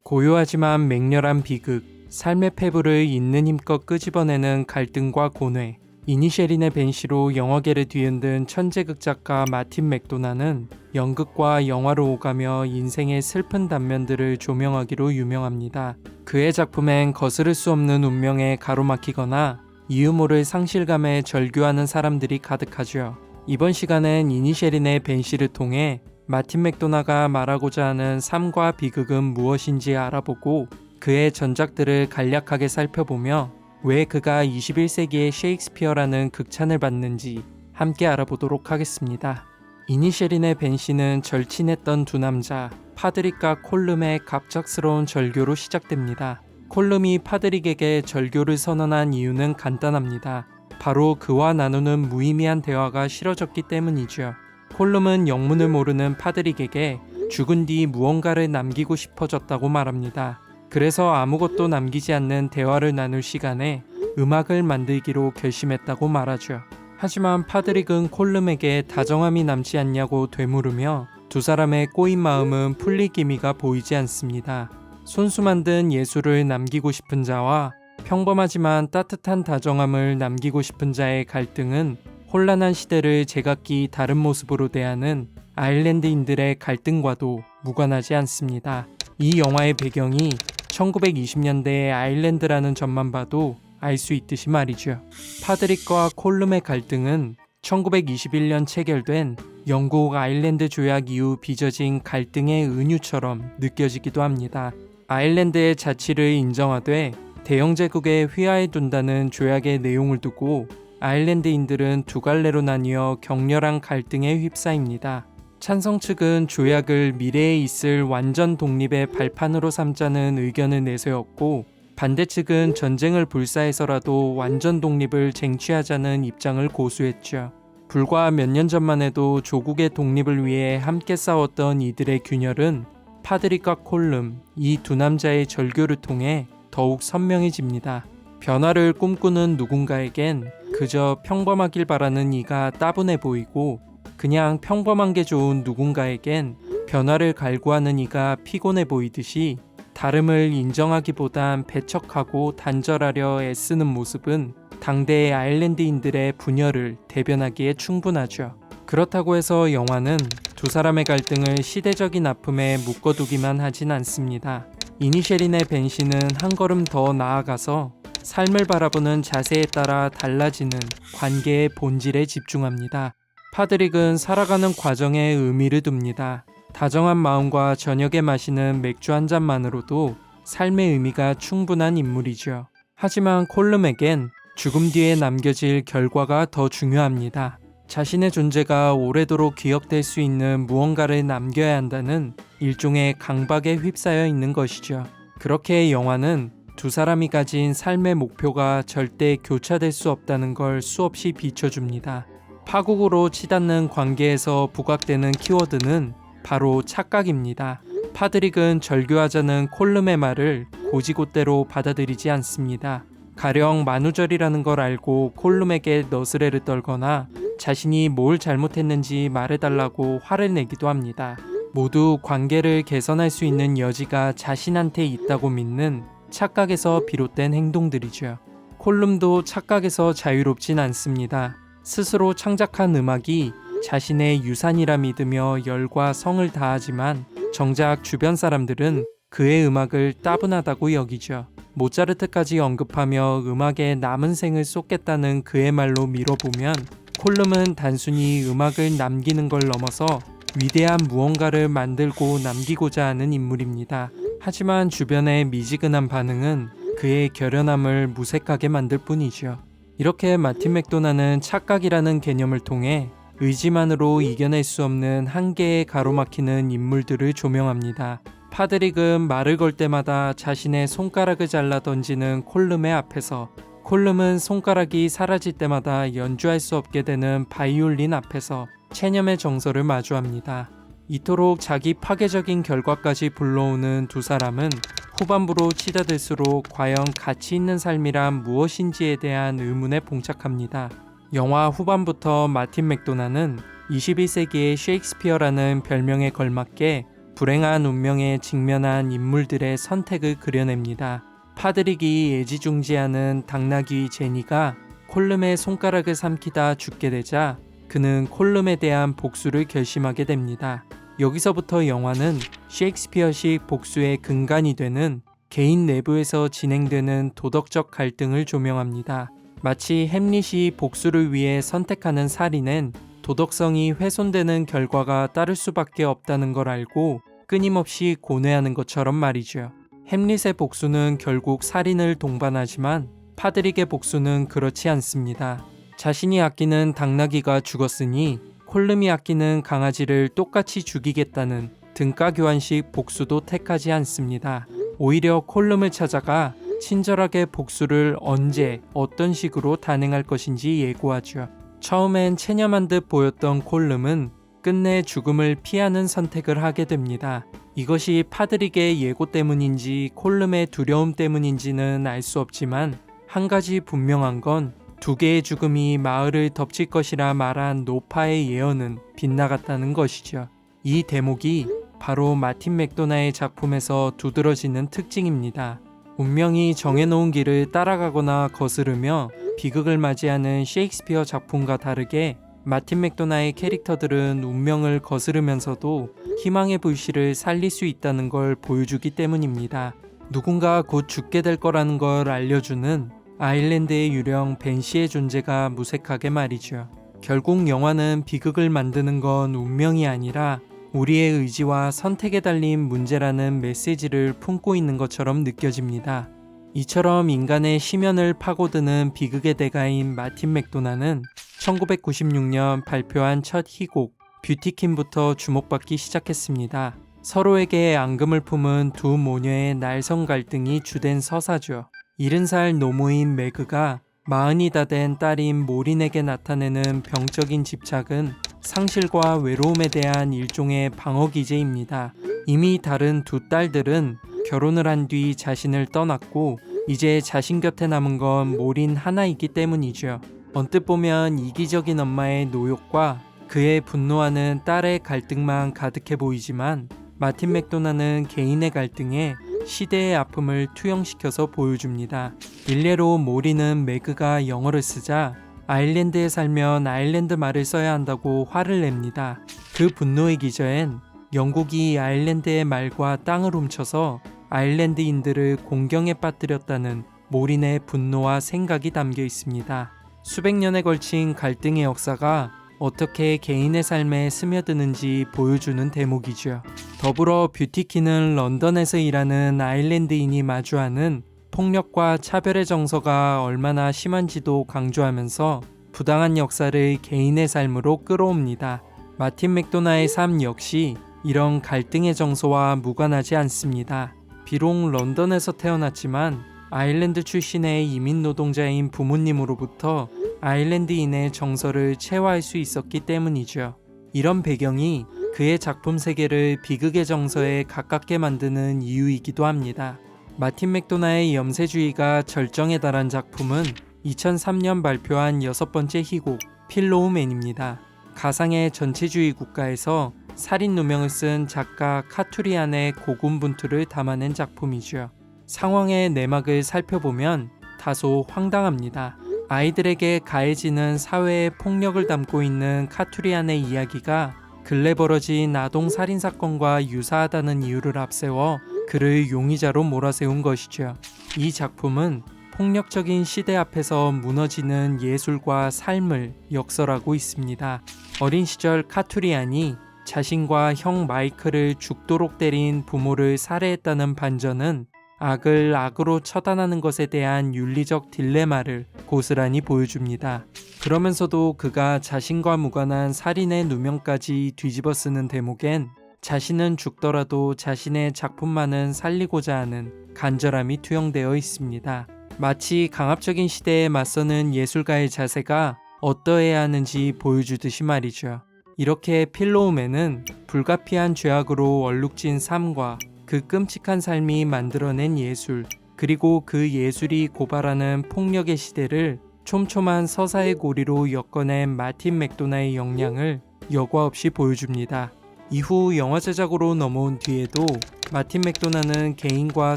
고요하지만 맹렬한 비극, 삶의 패부를 있는 힘껏 끄집어내는 갈등과 고뇌. 이니셰린의 벤시로 영화계를 뒤흔든 천재 극작가 마틴 맥도나는 연극과 영화로 오가며 인생의 슬픈 단면들을 조명하기로 유명합니다. 그의 작품엔 거스를 수 없는 운명에 가로막히거나 이유 모를 상실감에 절규하는 사람들이 가득하죠. 이번 시간엔 이니셰린의 벤시를 통해 마틴 맥도나가 말하고자 하는 삶과 비극은 무엇인지 알아보고 그의 전작들을 간략하게 살펴보며 왜 그가 21세기의 셰익스피어라는 극찬을 받는지 함께 알아보도록 하겠습니다. 이니셰린의 벤시는 절친했던 두 남자 파드릭과 콜름의 갑작스러운 절교로 시작됩니다. 콜름이 파드릭에게 절교를 선언한 이유는 간단합니다. 바로 그와 나누는 무의미한 대화가 싫어졌기 때문이죠. 콜름은 영문을 모르는 파드릭에게 죽은 뒤 무언가를 남기고 싶어졌다고 말합니다. 그래서 아무것도 남기지 않는 대화를 나눌 시간에 음악을 만들기로 결심했다고 말하죠. 하지만 파드릭은 콜름에게 다정함이 남지 않냐고 되물으며 두 사람의 꼬인 마음은 풀릴 기미가 보이지 않습니다. 손수 만든 예술을 남기고 싶은 자와 평범하지만 따뜻한 다정함을 남기고 싶은 자의 갈등은 혼란한 시대를 제각기 다른 모습으로 대하는 아일랜드인들의 갈등과도 무관하지 않습니다. 이 영화의 배경이 1920년대의 아일랜드라는 점만 봐도 알 수 있듯이 말이죠. 파드릭과 콜름의 갈등은 1921년 체결된 영국 아일랜드 조약 이후 빚어진 갈등의 은유처럼 느껴지기도 합니다. 아일랜드의 자치를 인정하되 대영 제국에 휘하에 둔다는 조약의 내용을 두고 아일랜드인들은 두 갈래로 나뉘어 격렬한 갈등에 휩싸입니다. 찬성 측은 조약을 미래에 있을 완전 독립의 발판으로 삼자는 의견을 내세웠고 반대 측은 전쟁을 불사해서라도 완전 독립을 쟁취하자는 입장을 고수했죠. 불과 몇 년 전만 해도 조국의 독립을 위해 함께 싸웠던 이들의 균열은 파드릭과 콜름, 이 두 남자의 절교를 통해 더욱 선명해집니다. 변화를 꿈꾸는 누군가에겐 그저 평범하길 바라는 이가 따분해 보이고 그냥 평범한 게 좋은 누군가에겐 변화를 갈구하는 이가 피곤해 보이듯이 다름을 인정하기보단 배척하고 단절하려 애쓰는 모습은 당대의 아일랜드인들의 분열을 대변하기에 충분하죠. 그렇다고 해서 영화는 두 사람의 갈등을 시대적인 아픔에 묶어두기만 하진 않습니다. 이니셰린의 벤시는 한 걸음 더 나아가서 삶을 바라보는 자세에 따라 달라지는 관계의 본질에 집중합니다. 파드릭은 살아가는 과정에 의미를 둡니다. 다정한 마음과 저녁에 마시는 맥주 한 잔만으로도 삶의 의미가 충분한 인물이죠. 하지만 콜름에겐 죽음 뒤에 남겨질 결과가 더 중요합니다. 자신의 존재가 오래도록 기억될 수 있는 무언가를 남겨야 한다는 일종의 강박에 휩싸여 있는 것이죠. 그렇게 영화는 두 사람이 가진 삶의 목표가 절대 교차될 수 없다는 걸 수없이 비춰줍니다. 파국으로 치닫는 관계에서 부각되는 키워드는 바로 착각입니다. 파드릭은 절교하자는 콜름의 말을 고지곳대로 받아들이지 않습니다. 가령 만우절이라는 걸 알고 콜름에게 너스레를 떨거나 자신이 뭘 잘못했는지 말해달라고 화를 내기도 합니다. 모두 관계를 개선할 수 있는 여지가 자신한테 있다고 믿는 착각에서 비롯된 행동들이죠. 콜름도 착각에서 자유롭진 않습니다. 스스로 창작한 음악이 자신의 유산이라 믿으며 열과 성을 다하지만 정작 주변 사람들은 그의 음악을 따분하다고 여기죠. 모차르트까지 언급하며 음악에 남은 생을 쏟겠다는 그의 말로 밀어보면 콜름은 단순히 음악을 남기는 걸 넘어서 위대한 무언가를 만들고 남기고자 하는 인물입니다. 하지만 주변의 미지근한 반응은 그의 결연함을 무색하게 만들 뿐이죠. 이렇게 마틴 맥도나는 착각이라는 개념을 통해 의지만으로 이겨낼 수 없는 한계에 가로막히는 인물들을 조명합니다. 파드릭은 말을 걸 때마다 자신의 손가락을 잘라 던지는 콜름의 앞에서, 콜름은 손가락이 사라질 때마다 연주할 수 없게 되는 바이올린 앞에서 체념의 정서를 마주합니다. 이토록 자기 파괴적인 결과까지 불러오는 두 사람은 후반부로 치닫을수록 과연 가치 있는 삶이란 무엇인지에 대한 의문에 봉착합니다. 영화 후반부터 마틴 맥도나는 21세기의 셰익스피어라는 별명에 걸맞게 불행한 운명에 직면한 인물들의 선택을 그려냅니다. 파드릭이 애지중지하는 당나귀 제니가 콜름의 손가락을 삼키다 죽게 되자 그는 콜름에 대한 복수를 결심하게 됩니다. 여기서부터 영화는 셰익스피어식 복수의 근간이 되는 개인 내부에서 진행되는 도덕적 갈등을 조명합니다. 마치 햄릿이 복수를 위해 선택하는 살인엔 도덕성이 훼손되는 결과가 따를 수밖에 없다는 걸 알고 끊임없이 고뇌하는 것처럼 말이죠. 햄릿의 복수는 결국 살인을 동반하지만 파드릭의 복수는 그렇지 않습니다. 자신이 아끼는 당나귀가 죽었으니 콜름이 아끼는 강아지를 똑같이 죽이겠다는 등가교환식 복수도 택하지 않습니다. 오히려 콜름을 찾아가 친절하게 복수를 언제 어떤 식으로 단행할 것인지 예고하죠. 처음엔 체념한 듯 보였던 콜름은 끝내 죽음을 피하는 선택을 하게 됩니다. 이것이 파드릭의 예고 때문인지 콜름의 두려움 때문인지는 알 수 없지만 한 가지 분명한 건 두 개의 죽음이 마을을 덮칠 것이라 말한 노파의 예언은 빗나갔다는 것이죠. 이 대목이 바로 마틴 맥도나의 작품에서 두드러지는 특징입니다. 운명이 정해놓은 길을 따라가거나 거스르며 비극을 맞이하는 셰익스피어 작품과 다르게 마틴 맥도나의 캐릭터들은 운명을 거스르면서도 희망의 불씨를 살릴 수 있다는 걸 보여주기 때문입니다. 누군가 곧 죽게 될 거라는 걸 알려주는 아일랜드의 유령 벤시의 존재가 무색하게 말이죠. 결국 영화는 비극을 만드는 건 운명이 아니라 우리의 의지와 선택에 달린 문제라는 메시지를 품고 있는 것처럼 느껴집니다. 이처럼 인간의 심연을 파고드는 비극의 대가인 마틴 맥도나는 1996년 발표한 첫 희곡 뷰티킨부터 주목받기 시작했습니다. 서로에게 앙금을 품은 두 모녀의 날성 갈등이 주된 서사죠. 70살 노모인 매그가 40이 다 된 딸인 모린에게 나타내는 병적인 집착은 상실과 외로움에 대한 일종의 방어 기제입니다. 이미 다른 두 딸들은 결혼을 한 뒤 자신을 떠났고 이제 자신 곁에 남은 건 모린 하나이기 때문이죠. 언뜻 보면 이기적인 엄마의 노욕과 그의 분노하는 딸의 갈등만 가득해 보이지만 마틴 맥도나는 개인의 갈등에 시대의 아픔을 투영시켜서 보여줍니다. 일례로 모리는 매그가 영어를 쓰자 아일랜드에 살면 아일랜드 말을 써야 한다고 화를 냅니다. 그 분노의 기저엔 영국이 아일랜드의 말과 땅을 훔쳐서 아일랜드인들을 공경에 빠뜨렸다는 모린의 분노와 생각이 담겨 있습니다. 수백 년에 걸친 갈등의 역사가 어떻게 개인의 삶에 스며드는지 보여주는 대목이죠. 더불어 뷰티킨은 런던에서 일하는 아일랜드인이 마주하는 폭력과 차별의 정서가 얼마나 심한지도 강조하면서 부당한 역사를 개인의 삶으로 끌어옵니다. 마틴 맥도나의 삶 역시 이런 갈등의 정서와 무관하지 않습니다. 비록 런던에서 태어났지만 아일랜드 출신의 이민 노동자인 부모님으로부터 아일랜드인의 정서를 체화할 수 있었기 때문이죠. 이런 배경이 그의 작품 세계를 비극의 정서에 가깝게 만드는 이유이기도 합니다. 마틴 맥도나의 염세주의가 절정에 달한 작품은 2003년 발표한 6번째 희곡 필로우맨입니다. 가상의 전체주의 국가에서 살인 누명을 쓴 작가 카투리안의 고군분투를 담아낸 작품이죠. 상황의 내막을 살펴보면 다소 황당합니다. 아이들에게 가해지는 사회의 폭력을 담고 있는 카투리안의 이야기가 근래 벌어진 아동 살인 사건과 유사하다는 이유를 앞세워 그를 용의자로 몰아세운 것이죠. 이 작품은 폭력적인 시대 앞에서 무너지는 예술과 삶을 역설하고 있습니다. 어린 시절 카투리안이 자신과 형 마이클을 죽도록 때린 부모를 살해했다는 반전은 악을 악으로 처단하는 것에 대한 윤리적 딜레마를 고스란히 보여줍니다. 그러면서도 그가 자신과 무관한 살인의 누명까지 뒤집어쓰는 대목엔 자신은 죽더라도 자신의 작품만은 살리고자 하는 간절함이 투영되어 있습니다. 마치 강압적인 시대에 맞서는 예술가의 자세가 어떠해야 하는지 보여주듯이 말이죠. 이렇게 필로우맨은 불가피한 죄악으로 얼룩진 삶과 그 끔찍한 삶이 만들어낸 예술, 그리고 그 예술이 고발하는 폭력의 시대를 촘촘한 서사의 고리로 엮어낸 마틴 맥도나의 역량을 여과 없이 보여줍니다. 이후 영화 제작으로 넘어온 뒤에도 마틴 맥도나는 개인과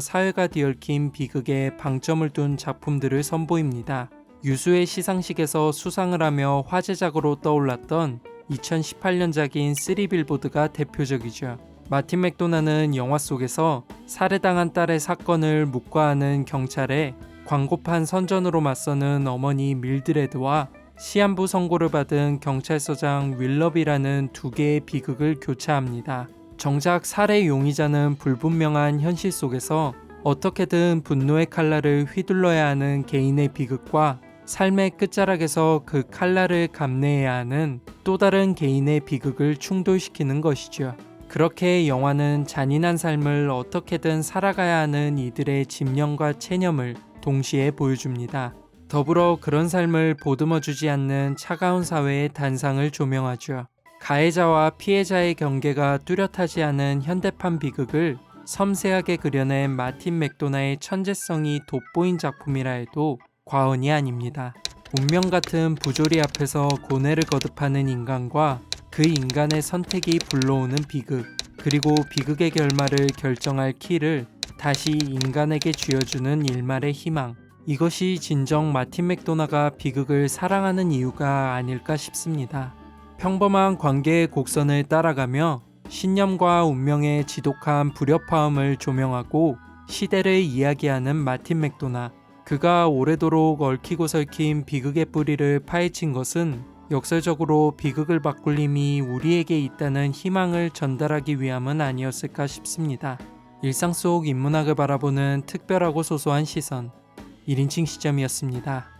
사회가 뒤얽힌 비극에 방점을 둔 작품들을 선보입니다. 유수의 시상식에서 수상을 하며 화제작으로 떠올랐던 2018년작인 3빌보드가 대표적이죠. 마틴 맥도나는 영화 속에서 살해당한 딸의 사건을 묵과하는 경찰에 광고판 선전으로 맞서는 어머니 밀드레드와 시한부 선고를 받은 경찰서장 윌럽이라는 두 개의 비극을 교차합니다. 정작 살해 용의자는 불분명한 현실 속에서 어떻게든 분노의 칼날을 휘둘러야 하는 개인의 비극과 삶의 끝자락에서 그 칼날을 감내해야 하는 또 다른 개인의 비극을 충돌시키는 것이죠. 그렇게 영화는 잔인한 삶을 어떻게든 살아가야 하는 이들의 집념과 체념을 동시에 보여줍니다. 더불어 그런 삶을 보듬어주지 않는 차가운 사회의 단상을 조명하죠. 가해자와 피해자의 경계가 뚜렷하지 않은 현대판 비극을 섬세하게 그려낸 마틴 맥도나의 천재성이 돋보인 작품이라 해도 과언이 아닙니다. 운명 같은 부조리 앞에서 고뇌를 거듭하는 인간과 그 인간의 선택이 불러오는 비극, 그리고 비극의 결말을 결정할 키를 다시 인간에게 쥐어주는 일말의 희망, 이것이 진정 마틴 맥도나가 비극을 사랑하는 이유가 아닐까 싶습니다. 평범한 관계의 곡선을 따라가며 신념과 운명의 지독한 불협화음을 조명하고 시대를 이야기하는 마틴 맥도나. 그가 오래도록 얽히고 설킨 비극의 뿌리를 파헤친 것은 역설적으로 비극을 바꿀 힘이 우리에게 있다는 희망을 전달하기 위함은 아니었을까 싶습니다. 일상 속 인문학을 바라보는 특별하고 소소한 시선, 1인칭 시점이었습니다.